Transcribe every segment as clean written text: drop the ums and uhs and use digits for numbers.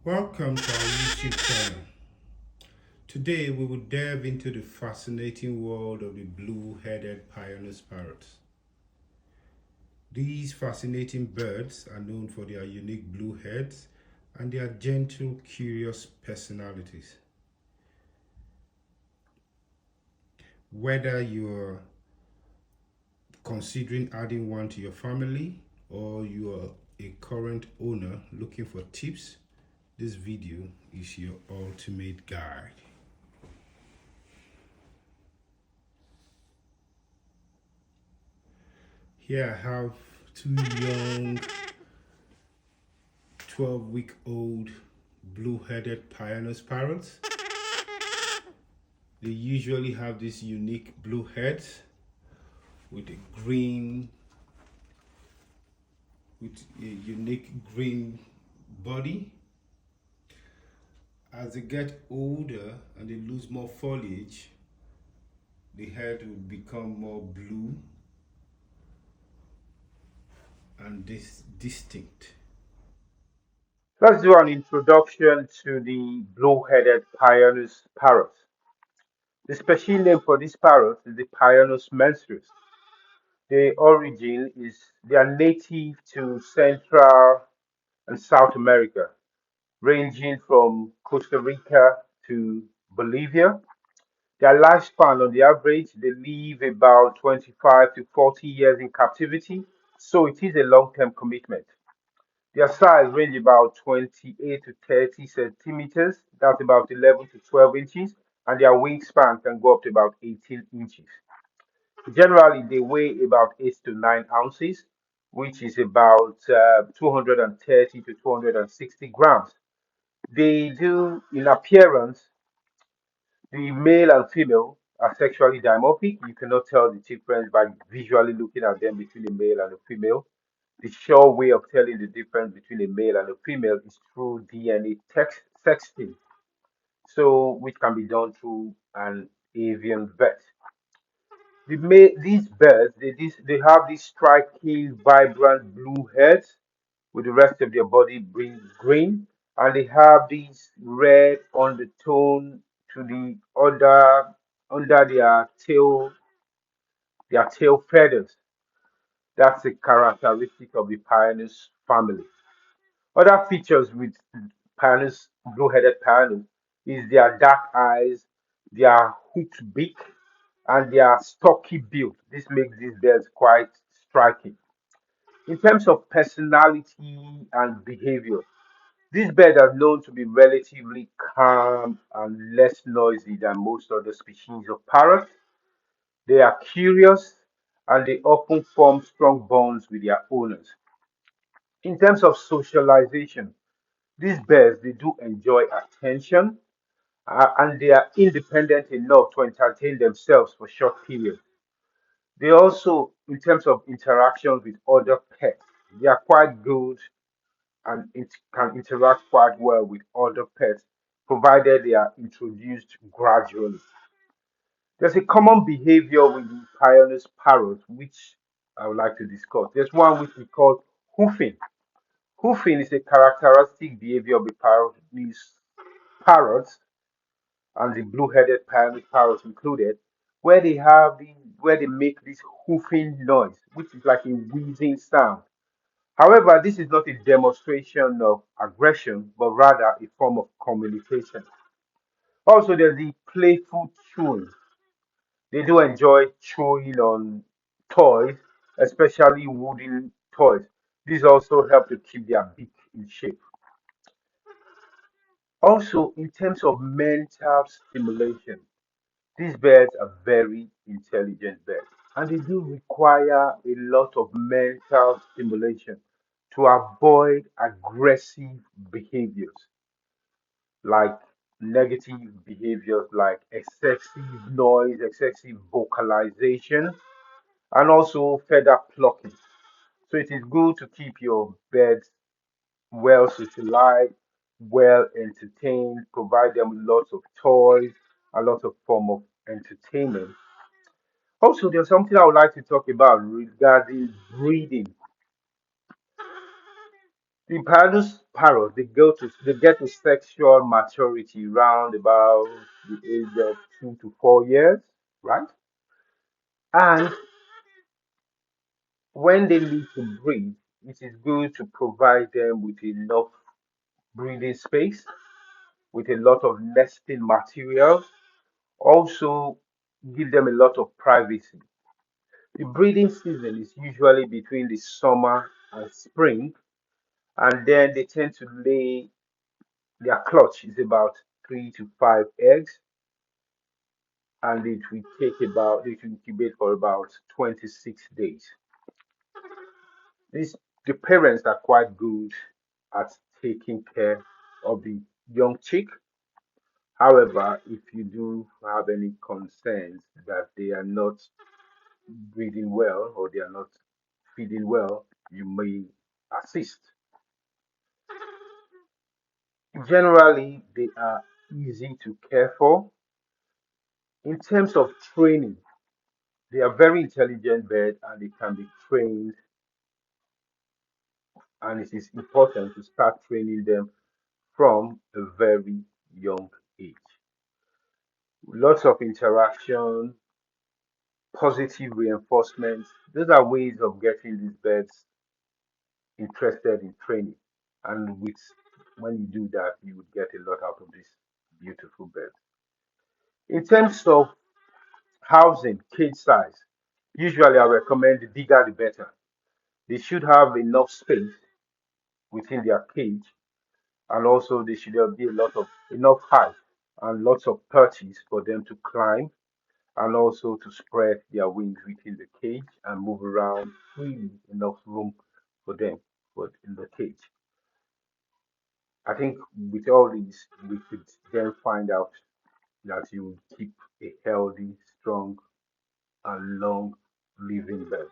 Welcome to our YouTube channel. Today we will delve into the fascinating world of the blue-headed Pionus parrots. These fascinating birds are known for their unique blue heads and their gentle, curious personalities. Whether you're considering adding one to your family or you are a current owner looking for tips, this video is your ultimate guide. Here I have two young 12-week-old blue-headed Pionus parrots. They usually have these unique blue heads with a green with a unique green body. As they get older and they lose more foliage, the head will become more blue and distinct. Let's do an introduction to the blue-headed Pionus parrot. The species name for this parrot is the Pionus menstruus. The origin is they are native to Central and South America, ranging from Costa Rica to Bolivia. Their lifespan, on the average, they live about 25 to 40 years in captivity, so it is a long-term commitment. Their size range about 28 to 30 centimeters, that's about 11 to 12 inches, and their wingspan can go up to about 18 inches. Generally, they weigh about 8 to 9 ounces, which is about 230 to 260 grams. They do, in appearance, the male and female are sexually dimorphic. You cannot tell the difference by visually looking at them between a male and a female. The sure way of telling the difference between a male and a female is through DNA sexting, so which can be done through an avian vet. These birds, they have these striking, vibrant blue heads with the rest of their body being green, and they have these red undertone to the under their tail feathers. That's a characteristic of the Pionus family. Other features with Pionus, blue-headed Pionus, is their dark eyes, their hooked beak, and their stocky build. This makes these birds quite striking. In terms of personality and behavior, these birds are known to be relatively calm and less noisy than most other species of parrots. They are curious and they often form strong bonds with their owners. In terms of socialization, these birds they do enjoy attention and they are independent enough to entertain themselves for short periods. They also, in terms of interactions with other pets, they are quite good and can interact quite well with other pets, provided they are introduced gradually. There's a common behavior with the Pionus parrot, which I would like to discuss. There's one which we call hoofing. Hoofing is a characteristic behavior of the parrots and the blue-headed Pionus parrots included, where they make this hoofing noise, which is like a wheezing sound. However, this is not a demonstration of aggression, but rather a form of communication. Also, there's the playful chewing. They do enjoy chewing on toys, especially wooden toys. These also help to keep their beak in shape. Also, in terms of mental stimulation, these birds are very intelligent birds and they do require a lot of mental stimulation to avoid aggressive behaviors like negative behaviors like excessive noise, excessive vocalization, and also feather plucking. So it is good to keep your birds well socialized, well entertained, provide them with lots of toys, a lot of form of entertainment. Also, there's something I would like to talk about regarding breeding. The Pionus parrot, they get to sexual maturity around about the age of 2 to 4 years, right? And when they need to breed, it is good to provide them with enough breeding space, with a lot of nesting materials. Also, give them a lot of privacy. The breeding season is usually between the summer and spring, and then they tend to lay their clutch is about 3 to 5 eggs, and it will incubate for about 26 days. These the parents are quite good at taking care of the young chick. However, if you do have any concerns that they are not breathing well or they are not feeding well, you may assist. Generally, they are easy to care for. In terms of training, they are very intelligent birds and they can be trained, and it is important to start training them from a very young age. Lots of interaction, positive reinforcement. Those are ways of getting these birds interested in training. And when you do that, you would get a lot out of this beautiful bird. In terms of housing, cage size, usually I recommend the bigger the better. They should have enough space within their cage, and also there should be a lot of enough height and lots of perches for them to climb, and also to spread their wings within the cage and move around freely, enough room for them in the cage. I think with all these, we could then find out that you will keep a healthy, strong, and long living bird.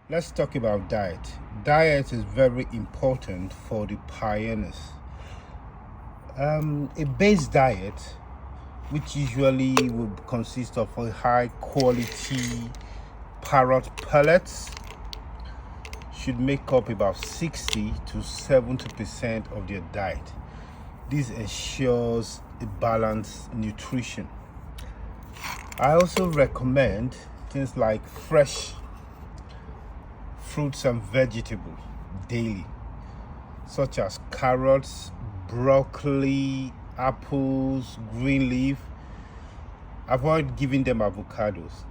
Let's talk about diet. Diet is very important for the pioneers. A base diet, which usually will consist of a high quality parrot pellets, should make up about 60 to 70% of their diet. This ensures a balanced nutrition. I also recommend things like fresh fruits and vegetables daily, such as carrots, broccoli, apples, green leaf. Avoid giving them avocados.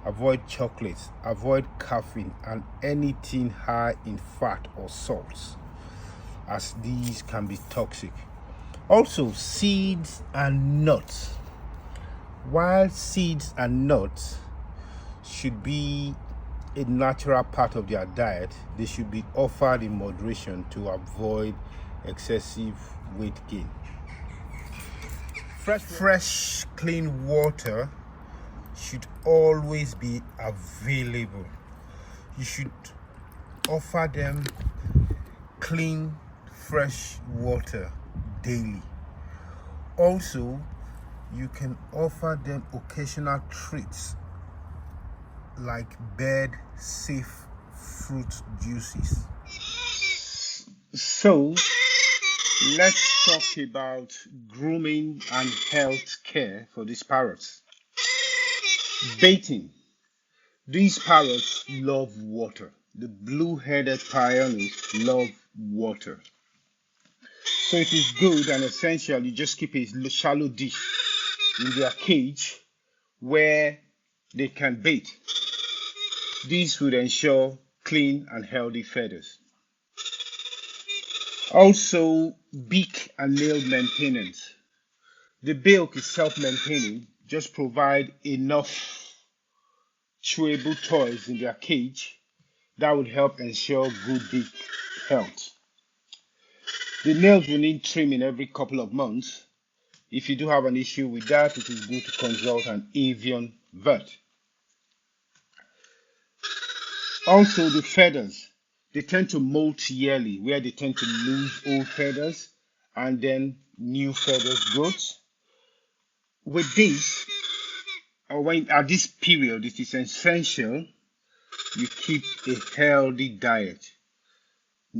Avoid chocolates. Avoid caffeine and anything high in fat or salts, as these can be toxic. Also, seeds and nuts. While seeds and nuts should be a natural part of their diet, they should be offered in moderation to avoid excessive weight gain. Fresh, clean water should always be available. You should offer them clean, fresh water daily. Also, you can offer them occasional treats like bird safe fruit juices. So, let's talk about grooming and health care for these parrots. Baiting. These parrots love water. The blue-headed pioneers love water. So it is good and essential you just keep a shallow dish in their cage where they can bait. This would ensure clean and healthy feathers. Also, beak and nail maintenance. The bilk is self-maintaining. Just provide enough chewable toys in their cage. That would help ensure good beak health. The nails will need trimming every couple of months. If you do have an issue with that, it is good to consult an avian vet. Also, the feathers. They tend to molt yearly, where they tend to lose old feathers and then new feathers growth. With this, or when at this period, it is essential you keep a healthy diet.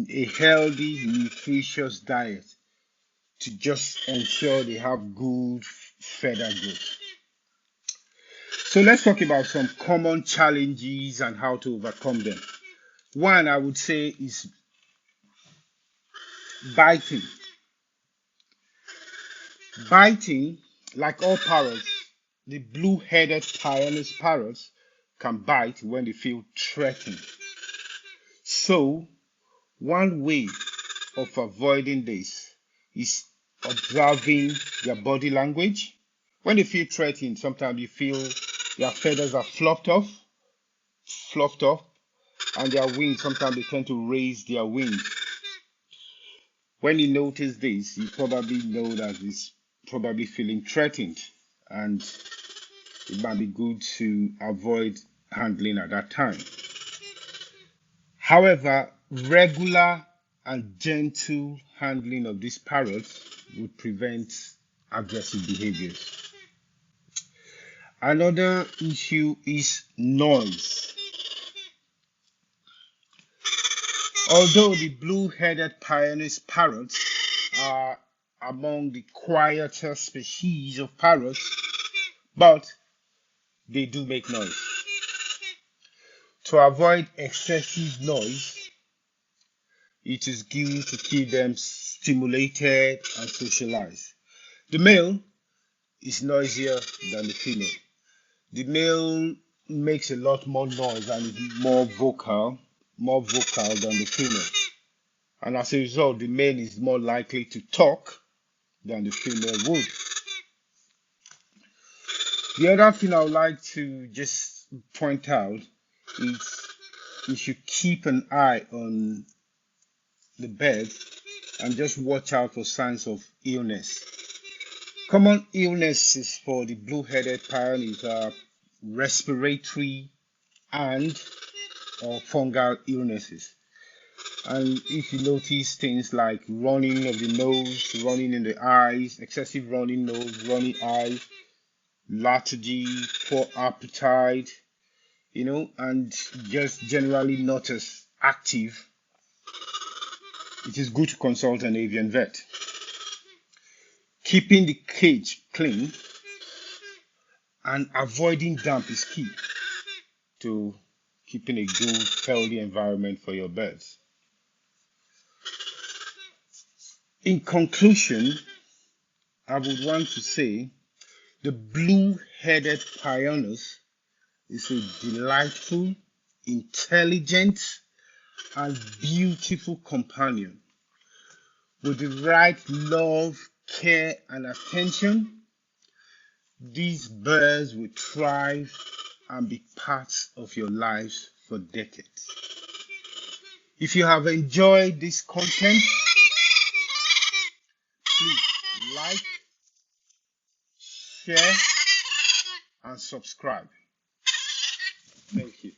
a healthy, nutritious diet to just ensure they have good feather growth. So let's talk about some common challenges and how to overcome them. One, I would say, is biting. Biting, like all parrots, the blue-headed Pionus parrots can bite when they feel threatened. So, one way of avoiding this is observing their body language. When they feel threatened, sometimes you feel their feathers are fluffed off, and their wings, sometimes they tend to raise their wings. When you notice this, you probably know that it's probably feeling threatened, and it might be good to avoid handling at that time. However, regular and gentle handling of these parrots would prevent aggressive behaviors. Another issue is noise. Although the blue-headed Pionus parrots are among the quieter species of parrots, but they do make noise. To avoid excessive noise, it is good to keep them stimulated and socialized. The male is noisier than the female. The male makes a lot more noise and is more vocal than the female. And as a result, the male is more likely to talk than the female would. The other thing I would like to just point out is you should keep an eye on the bird and just watch out for signs of illness. Common illnesses for the blue-headed pioneers are respiratory and or fungal illnesses. And if you notice things like running of the nose, running in the eyes, excessive running nose, running eyes, lethargy, poor appetite, and just generally not as active, it is good to consult an avian vet. Keeping the cage clean and avoiding damp is key to keeping a good, healthy environment for your birds. In conclusion, I would want to say the blue-headed Pionus is a delightful, intelligent, and beautiful companion. With the right love, care, and attention, these birds will thrive and be parts of your lives for decades. If you have enjoyed this content, please like, share, and subscribe. Thank you.